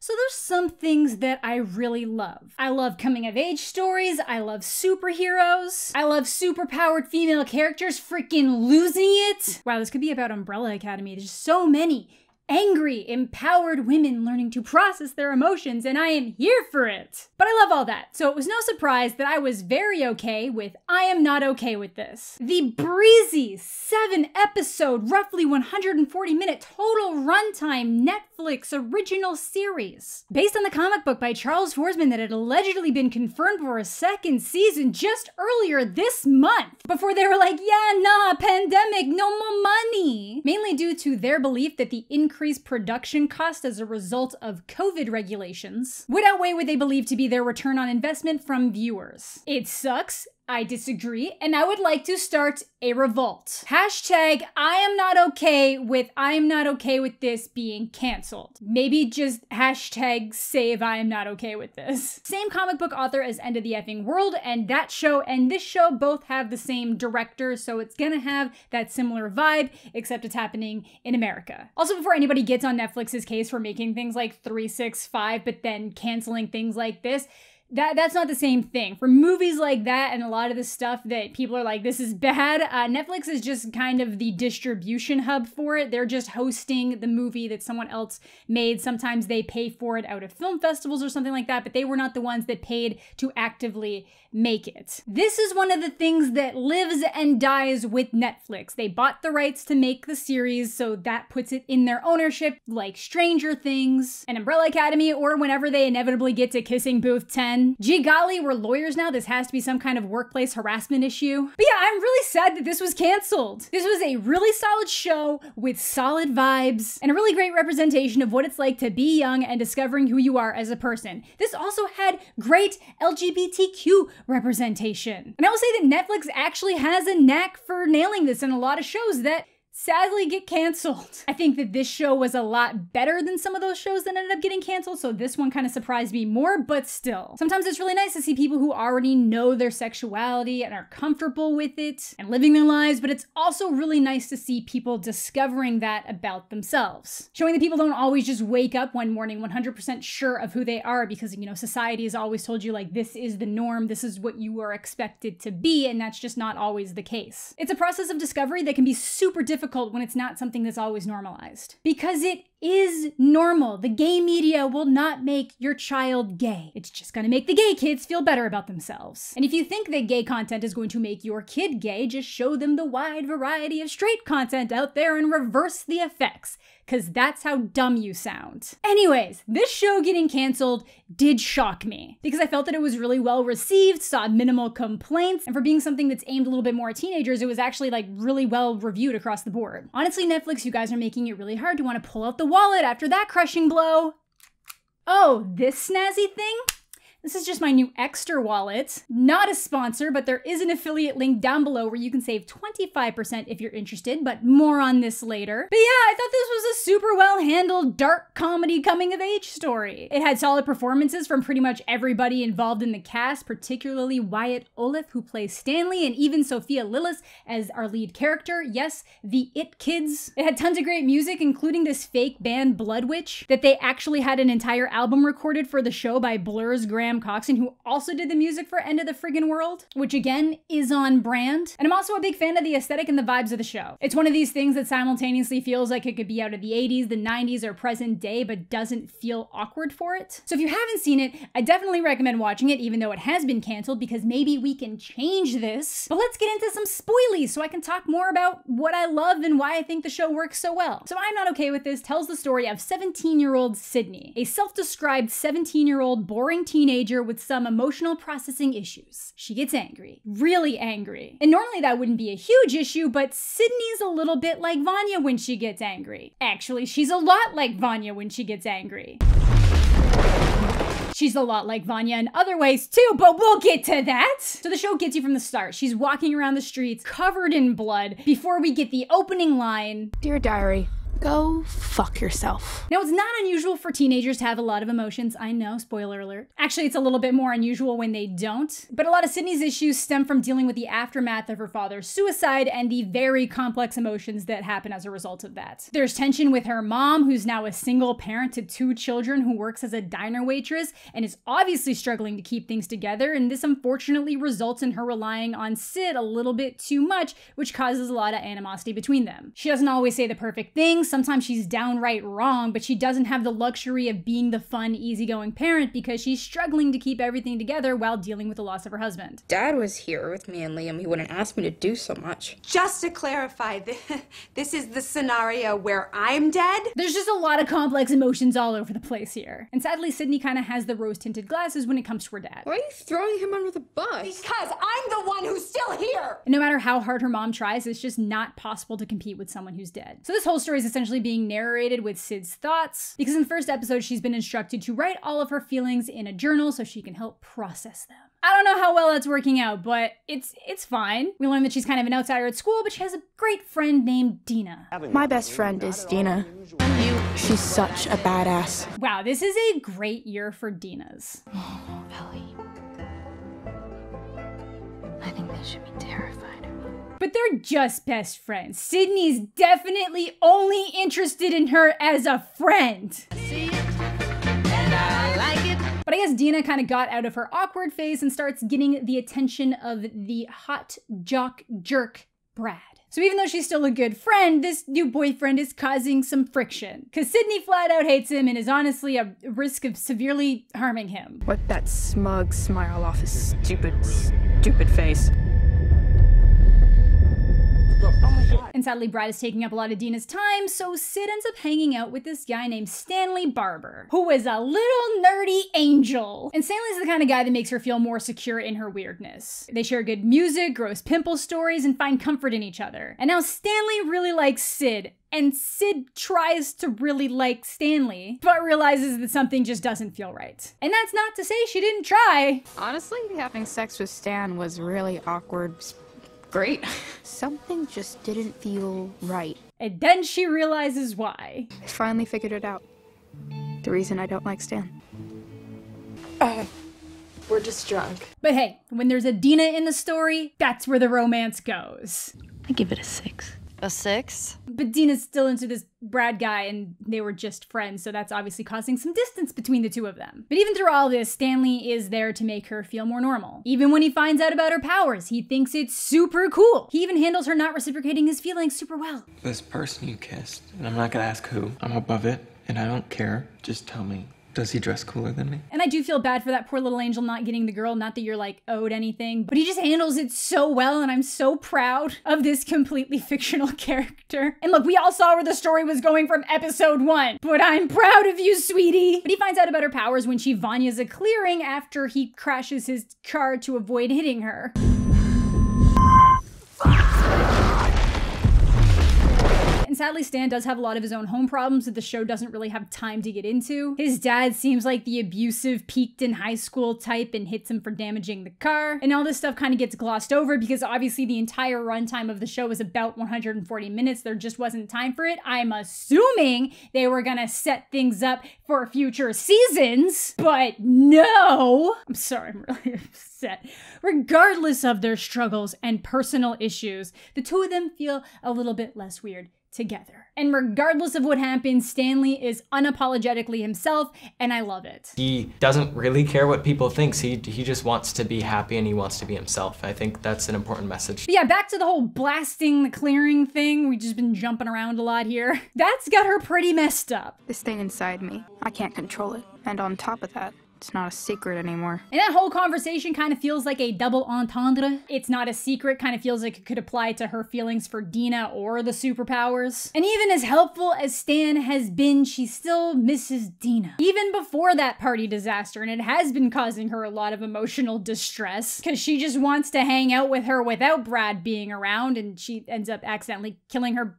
So there's some things that I really love. I love coming of age stories. I love superheroes. I love superpowered female characters freaking losing it. Wow, this could be about Umbrella Academy. There's so many angry, empowered women learning to process their emotions, and I am here for it. But I love all that, so it was no surprise that I was very okay with I am not okay with this. The breezy 7-episode, roughly 140-minute total runtime Netflix original series, based on the comic book by Charles Forsman that had allegedly been confirmed for a second season just earlier this month, before they were like, yeah, nah, pandemic, no more money. Mainly due to their belief that the increased production cost as a result of COVID regulations would outweigh what they believe to be their return on investment from viewers. It sucks. I disagree, and I would like to start a revolt. Hashtag I am not okay with this being canceled. Maybe just hashtag save I am not okay with this. Same comic book author as End of the Effing World, and that show and this show both have the same director, so it's gonna have that similar vibe, except it's happening in America. Also, before anybody gets on Netflix's case for making things like 365 but then canceling things like this, that's not the same thing. For movies like that and a lot of the stuff that people are like, this is bad, Netflix is just kind of the distribution hub for it. They're just hosting the movie that someone else made. Sometimes they pay for it out of film festivals or something like that, but they were not the ones that paid to actively make it. This is one of the things that lives and dies with Netflix. They bought the rights to make the series, so that puts it in their ownership, like Stranger Things and Umbrella Academy, or whenever they inevitably get to Kissing Booth 10. Gee golly, we're lawyers now. This has to be some kind of workplace harassment issue. But yeah, I'm really sad that this was canceled. This was a really solid show with solid vibes and a really great representation of what it's like to be young and discovering who you are as a person. This also had great LGBTQ representation. And I will say that Netflix actually has a knack for nailing this in a lot of shows that sadly get canceled. I think that this show was a lot better than some of those shows that ended up getting canceled, so this one kind of surprised me more, but still. Sometimes it's really nice to see people who already know their sexuality and are comfortable with it and living their lives, but it's also really nice to see people discovering that about themselves. Showing that people don't always just wake up one morning 100% sure of who they are because, you know, society has always told you, like, this is the norm, this is what you are expected to be, and that's just not always the case. It's a process of discovery that can be super difficult when it's not something that's always normalized. Because it is normal. The gay media will not make your child gay. It's just gonna make the gay kids feel better about themselves. And if you think that gay content is going to make your kid gay, just show them the wide variety of straight content out there and reverse the effects, because that's how dumb you sound. Anyways, this show getting canceled did shock me, because I felt that it was really well received, saw minimal complaints, and for being something that's aimed a little bit more at teenagers, it was actually like really well reviewed across the board. Honestly, Netflix, you guys are making it really hard to want to pull out the wallet after that crushing blow. Oh, this snazzy thing? This is just my new Extra wallet. Not a sponsor, but there is an affiliate link down below where you can save 25% if you're interested, but more on this later. But yeah, I thought this was a super well-handled dark comedy coming-of-age story. It had solid performances from pretty much everybody involved in the cast, particularly Wyatt Oleff, who plays Stanley, and even Sophia Lillis as our lead character. Yes, the It Kids. It had tons of great music, including this fake band Blood Witch, that they actually had an entire album recorded for the show by Blur's Graham Coxon, who also did the music for End of the Friggin' World, which again is on brand. And I'm also a big fan of the aesthetic and the vibes of the show. It's one of these things that simultaneously feels like it could be out of the 80s, the 90s, or present day, but doesn't feel awkward for it. So if you haven't seen it, I definitely recommend watching it, even though it has been canceled, because maybe we can change this. But let's get into some spoilies so I can talk more about what I love and why I think the show works so well. So I'm Not Okay With This tells the story of 17-year-old Sydney, a self-described 17-year-old boring teenager with some emotional processing issues. She gets angry, really angry. And normally that wouldn't be a huge issue, but Sydney's a little bit like Vanya when she gets angry. Actually, she's a lot like Vanya when she gets angry. She's a lot like Vanya in other ways too, but we'll get to that. So the show gets you from the start. She's walking around the streets covered in blood before we get the opening line. Dear Diary, Go fuck yourself. Now, it's not unusual for teenagers to have a lot of emotions. I know, spoiler alert. Actually, it's a little bit more unusual when they don't. But a lot of Sydney's issues stem from dealing with the aftermath of her father's suicide and the very complex emotions that happen as a result of that. There's tension with her mom, who's now a single parent to 2 children who works as a diner waitress and is obviously struggling to keep things together. And this unfortunately results in her relying on Sid a little bit too much, which causes a lot of animosity between them. She doesn't always say the perfect things. Sometimes she's downright wrong, but she doesn't have the luxury of being the fun, easygoing parent because she's struggling to keep everything together while dealing with the loss of her husband. Dad was here with me and Liam. He wouldn't ask me to do so much. Just to clarify, this is the scenario where I'm dead? There's just a lot of complex emotions all over the place here. And sadly, Sydney kind of has the rose-tinted glasses when it comes to her dad. Why are you throwing him under the bus? Because I'm the one who's still here! And no matter how hard her mom tries, it's just not possible to compete with someone who's dead. So this whole story is essentially being narrated with Sid's thoughts, because in the first episode, she's been instructed to write all of her feelings in a journal so she can help process them. I don't know how well that's working out, but it's fine. We learn that she's kind of an outsider at school, but she has a great friend named Dina. My best friend is Dina. She's such a badass. Wow, this is a great year for Dinas. Oh, Ellie. I think they should be terrified of you. But they're just best friends. Sydney's definitely only interested in her as a friend. But I guess Dina kind of got out of her awkward phase and starts getting the attention of the hot jock jerk Brad. So even though she's still a good friend, this new boyfriend is causing some friction. Because Sydney flat out hates him and is honestly a risk of severely harming him. Wipe that smug smile off his stupid face. And sadly, Brad is taking up a lot of Dina's time, so Sid ends up hanging out with this guy named Stanley Barber, who is a little nerdy angel. And Stanley's the kind of guy that makes her feel more secure in her weirdness. They share good music, gross pimple stories, and find comfort in each other. And now Stanley really likes Sid, and Sid tries to really like Stanley, but realizes that something just doesn't feel right. And that's not to say she didn't try. Honestly, having sex with Stan was really awkward. Great. Something just didn't feel right. And then she realizes why. I finally figured it out. The reason I don't like Stan. We're just drunk. But hey, when there's a Dina in the story, that's where the romance goes. I give it a 6. A 6? But Dina's still into this Brad guy and they were just friends, so that's obviously causing some distance between the two of them. But even through all this, Stanley is there to make her feel more normal. Even when he finds out about her powers, he thinks it's super cool. He even handles her not reciprocating his feelings super well. This person you kissed, and I'm not gonna ask who. I'm above it, and I don't care. Just tell me. Does he dress cooler than me? And I do feel bad for that poor little angel not getting the girl, not that you're like owed anything, but he just handles it so well and I'm so proud of this completely fictional character. And look, we all saw where the story was going from episode 1, but I'm proud of you, sweetie. But he finds out about her powers when she Vanya's a clearing after he crashes his car to avoid hitting her. And sadly, Stan does have a lot of his own home problems that the show doesn't really have time to get into. His dad seems like the abusive, peaked in high school type and hits him for damaging the car. And all this stuff kind of gets glossed over because obviously the entire runtime of the show is about 140 minutes. There just wasn't time for it. I'm assuming they were gonna set things up for future seasons, but no. I'm sorry, I'm really upset. Regardless of their struggles and personal issues, the two of them feel a little bit less weird together. And regardless of what happens, Stanley is unapologetically himself, and I love it. He doesn't really care what people think. He just wants to be happy and he wants to be himself. I think that's an important message. But yeah, back to the whole blasting the clearing thing. We've just been jumping around a lot here. That's got her pretty messed up. This thing inside me, I can't control it. And on top of that, it's not a secret anymore. And that whole conversation kind of feels like a double entendre. It's not a secret, kind of feels like it could apply to her feelings for Dina or the superpowers. And even as helpful as Stan has been, she still misses Dina. Even before that party disaster, and it has been causing her a lot of emotional distress, because she just wants to hang out with her without Brad being around, and she ends up accidentally killing her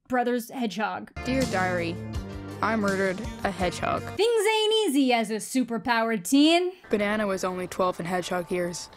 brother's hedgehog. Dear Diary, I murdered a hedgehog. Things ain't easy as a superpowered teen. Banana was only 12 in hedgehog years.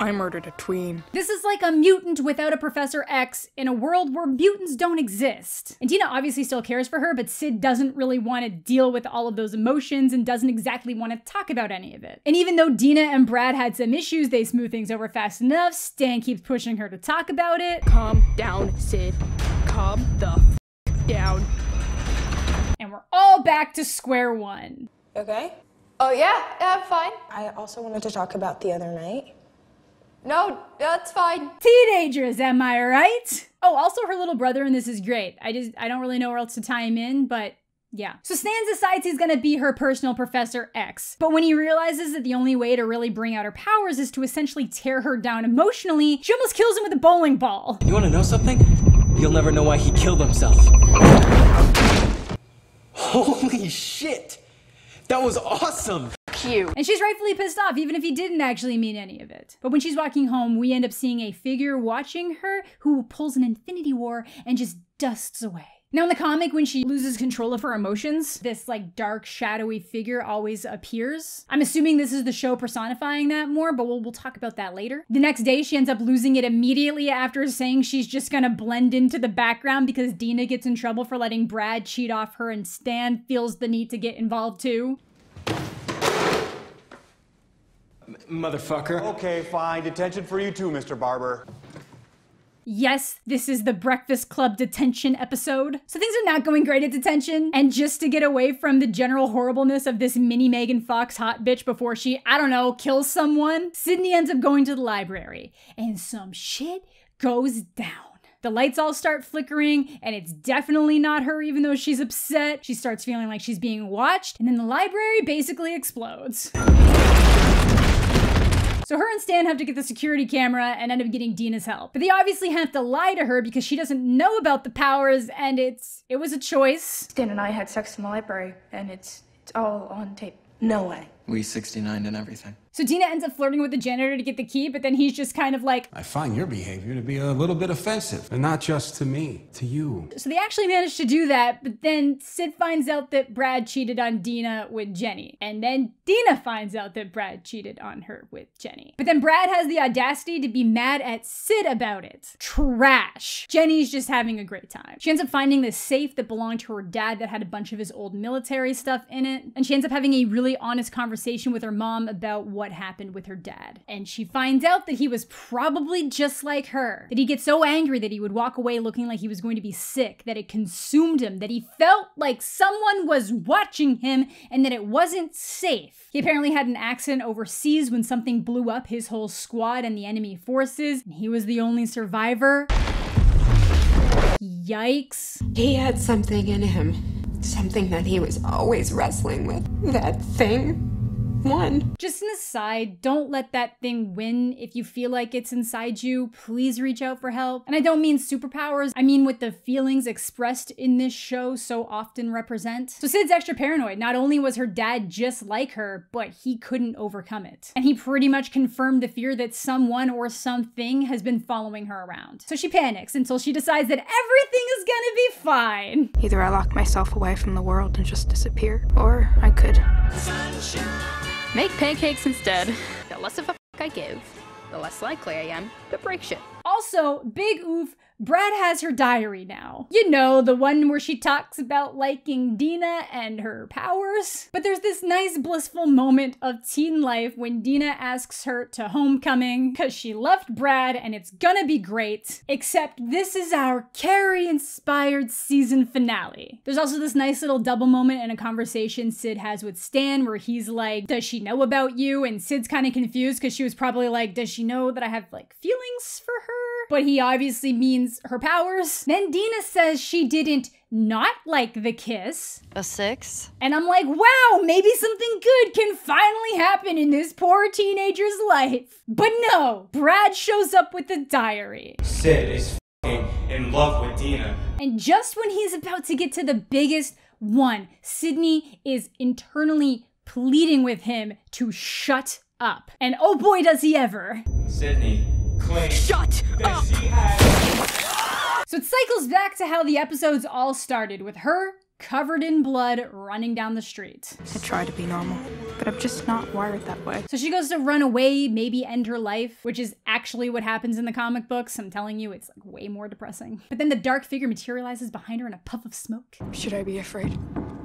I murdered a tween. This is like a mutant without a Professor X in a world where mutants don't exist. And Dina obviously still cares for her, but Sid doesn't really want to deal with all of those emotions and doesn't exactly want to talk about any of it. And even though Dina and Brad had some issues, they smooth things over fast enough. Stan keeps pushing her to talk about it. Calm down, Sid. Calm the f down. And we're all back to square one. Okay? Oh, yeah, I'm fine. I also wanted to talk about the other night. No, that's fine. Teenagers, am I right? Oh, also her little brother in this is great. I don't really know where else to tie him in, but yeah. So Stan decides he's gonna be her personal Professor X. But when he realizes that the only way to really bring out her powers is to essentially tear her down emotionally, she almost kills him with a bowling ball. You wanna know something? You'll never know why he killed himself. Holy shit! That was awesome! Cute. And she's rightfully pissed off, even if he didn't actually mean any of it. But when she's walking home, we end up seeing a figure watching her who pulls an Infinity War and just dusts away. Now in the comic, when she loses control of her emotions, this like dark, shadowy figure always appears. I'm assuming this is the show personifying that more, but we'll talk about that later. The next day, she ends up losing it immediately after saying she's just gonna blend into the background because Dina gets in trouble for letting Brad cheat off her and Stan feels the need to get involved too. Motherfucker. Okay, fine. Detention for you too, Mr. Barber. Yes, this is the Breakfast Club detention episode. So things are not going great at detention. And just to get away from the general horribleness of this mini Megan Fox hot bitch before she, I don't know, kills someone, Sydney ends up going to the library. And some shit goes down. The lights all start flickering, and it's definitely not her, even though she's upset. She starts feeling like she's being watched, and then the library basically explodes. So her and Stan have to get the security camera and end up getting Dina's help. But they obviously have to lie to her because she doesn't know about the powers, and it was a choice. Stan and I had sex in the library, and it's all on tape. No way. We 69'd and everything. So Dina ends up flirting with the janitor to get the key, but then he's just kind of like, I find your behavior to be a little bit offensive. And not just to me, to you. So they actually managed to do that, but then Sid finds out that Brad cheated on Dina with Jenny. And then Dina finds out that Brad cheated on her with Jenny. But then Brad has the audacity to be mad at Sid about it. Trash. Jenny's just having a great time. She ends up finding this safe that belonged to her dad that had a bunch of his old military stuff in it. And she ends up having a really honest conversation with her mom about what happened with her dad. And she finds out that he was probably just like her. That he gets so angry that he would walk away looking like he was going to be sick, that it consumed him, that he felt like someone was watching him and that it wasn't safe. He apparently had an accident overseas when something blew up his whole squad and the enemy forces, and he was the only survivor. Yikes. He had something in him. Something that he was always wrestling with. That thing won. Just an aside, don't let that thing win. If you feel like it's inside you, please reach out for help. And I don't mean superpowers, I mean what the feelings expressed in this show so often represent. So Sid's extra paranoid. Not only was her dad just like her, but he couldn't overcome it. And he pretty much confirmed the fear that someone or something has been following her around. So she panics until she decides that everything is gonna be fine. Either I lock myself away from the world and just disappear, or I could make pancakes instead. The less of a fuck I give, the less likely I am to break shit. Also, big oof, Brad has her diary now. You know, the one where she talks about liking Dina and her powers. But there's this nice blissful moment of teen life when Dina asks her to homecoming because she left Brad and it's gonna be great. Except this is our Carrie-inspired season finale. There's also this nice little double moment in a conversation Sid has with Stan where he's like, does she know about you? And Sid's kind of confused because she was probably like, does she know that I have like feelings for her? But he obviously means her powers. Then Dina says she didn't not like the kiss. A 6. And I'm like, wow, maybe something good can finally happen in this poor teenager's life. But no, Brad shows up with the diary. Sid is f***ing in love with Dina. And just when he's about to get to the biggest one, Sydney is internally pleading with him to shut up. And oh boy, does he ever. Sydney. Shut up! So it cycles back to how the episodes all started, with her covered in blood running down the street. I try to be normal. but I'm just not wired that way. So she goes to run away, maybe end her life, which is actually what happens in the comic books. I'm telling you, it's like way more depressing. But then the dark figure materializes behind her in a puff of smoke. Should I be afraid?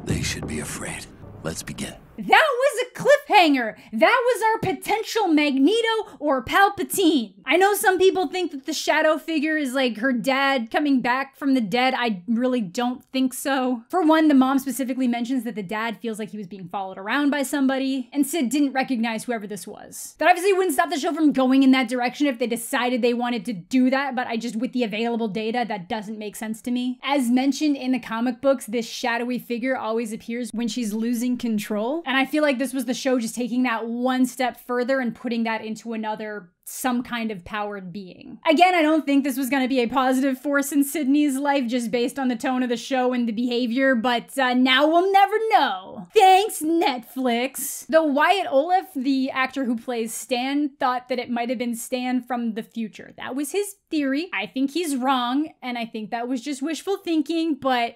They should be afraid. Let's begin. That was a cliffhanger. That was our potential Magneto or Palpatine. I know some people think that the shadow figure is like her dad coming back from the dead. I really don't think so. For one, the mom specifically mentions that the dad feels like he was being followed around by somebody, and Sid didn't recognize whoever this was. That obviously wouldn't stop the show from going in that direction if they decided they wanted to do that, but with the available data, that doesn't make sense to me. As mentioned in the comic books, this shadowy figure always appears when she's losing control. And I feel like this was the show just taking that one step further and putting that into another some kind of powered being. Again, I don't think this was going to be a positive force in Sydney's life just based on the tone of the show and the behavior, but now we'll never know. Thanks, Netflix. Though Wyatt Oleff, the actor who plays Stan, thought that it might have been Stan from the future. That was his theory. I think he's wrong, and I think that was just wishful thinking, but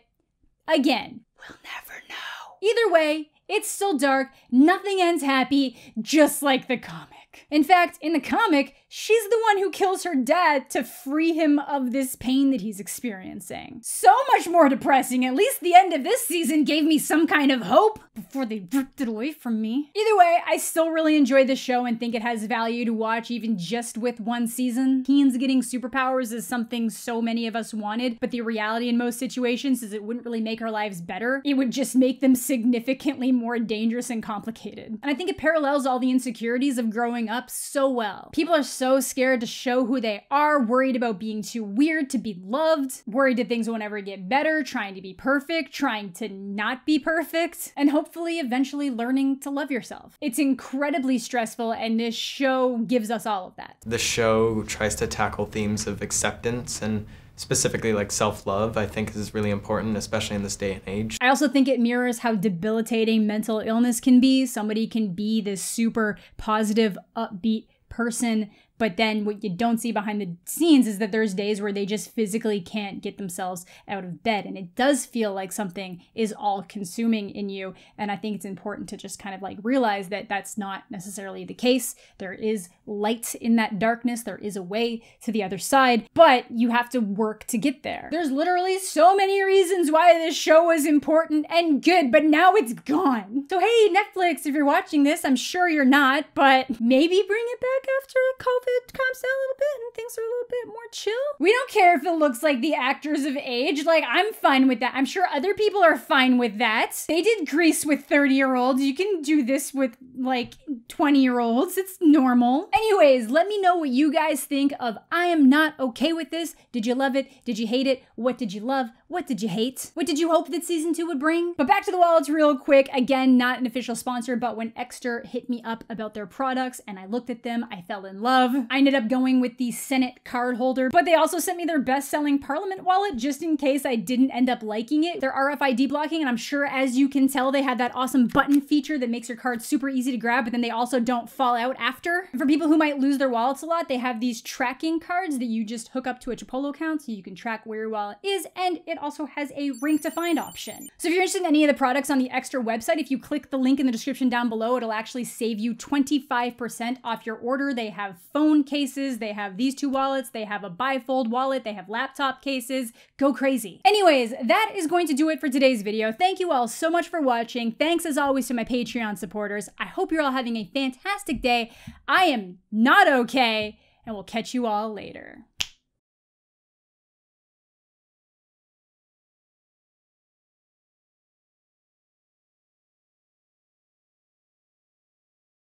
again, we'll never know. Either way, it's still dark, nothing ends happy, just like the comic. In fact, in the comic, she's the one who kills her dad to free him of this pain that he's experiencing. So much more depressing. At least the end of this season gave me some kind of hope before they ripped it away from me. Either way, I still really enjoy the show and think it has value to watch even just with one season. Teens getting superpowers is something so many of us wanted, but the reality in most situations is it wouldn't really make our lives better. It would just make them significantly more dangerous and complicated. And I think it parallels all the insecurities of growing up so well. People are so scared to show who they are, worried about being too weird to be loved, worried that things won't ever get better, trying to be perfect, trying to not be perfect, and hopefully eventually learning to love yourself. It's incredibly stressful, and this show gives us all of that. The show tries to tackle themes of acceptance and specifically like self-love, I think is really important, especially in this day and age. I also think it mirrors how debilitating mental illness can be. Somebody can be this super positive, upbeat person, but then what you don't see behind the scenes is that there's days where they just physically can't get themselves out of bed. And it does feel like something is all consuming in you. And I think it's important to just kind of like realize that that's not necessarily the case. There is light in that darkness. There is a way to the other side, but you have to work to get there. There's literally so many reasons why this show is important and good, but now it's gone. So hey, Netflix, if you're watching this, I'm sure you're not, but maybe bring it back after COVID calms down a little bit and things are a little bit more chill. We don't care if it looks like the actors of age. Like, I'm fine with that. I'm sure other people are fine with that. They did Grease with 30-year-olds. You can do this with like 20-year-olds. It's normal. Anyways, let me know what you guys think of I Am Not Okay With This. Did you love it? Did you hate it? What did you love? What did you hate? What did you hope that season 2 would bring? But back to the wallets real quick. Again, not an official sponsor, but when Exter hit me up about their products and I looked at them, I fell in love. I ended up going with the Senate card holder, but they also sent me their best-selling Parliament wallet just in case I didn't end up liking it. They're RFID blocking, and I'm sure as you can tell, they have that awesome button feature that makes your cards super easy to grab, but then they also don't fall out after. For people who might lose their wallets a lot, they have these tracking cards that you just hook up to a Chipotle account so you can track where your wallet is, and it also has a ring to find option. So if you're interested in any of the products on the Exter website, if you click the link in the description down below, it'll actually save you 25% off your order. They have phone cases, they have these 2 wallets, they have a bifold wallet, they have laptop cases. Go crazy. Anyways, that is going to do it for today's video. Thank you all so much for watching. Thanks as always to my Patreon supporters. I hope you're all having a fantastic day. I am not okay, and we'll catch you all later.